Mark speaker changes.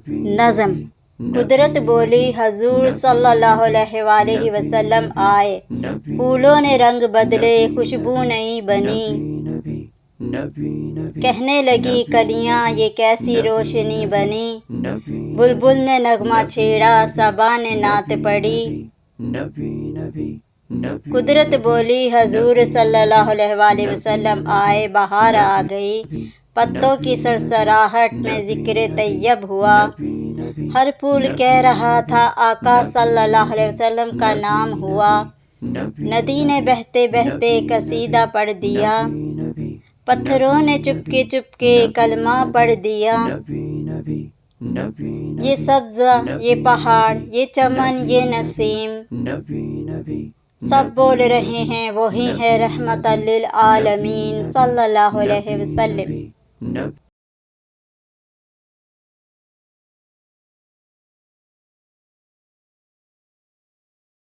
Speaker 1: نظم۔ قدرت بولی حضور صلی اللہ علیہ وآلہ وسلم آئے، پھولوں نے رنگ بدلے خوشبو نئی بنی، کہنے لگی کلیاں یہ کیسی روشنی بنی، بلبل نے نغمہ چھیڑا صبا نے نعت پڑھی۔ قدرت بولی حضور صلی اللہ علیہ وآلہ وسلم آئے، بہار آ گئی، پتوں کی سرسراہٹ میں ذکر طیب ہوا، ہر پھول کہہ رہا تھا آقا صلی اللہ علیہ وسلم کا نام ہوا، ندی نے بہتے بہتے قصیدہ پڑھ دیا، پتھروں نے چپکے چپکے کلمہ پڑھ دیا، یہ سبزہ یہ پہاڑ یہ چمن یہ نسیم، سب بول رہے ہیں وہی ہے رحمت للعالمین صلی اللہ علیہ وسلم۔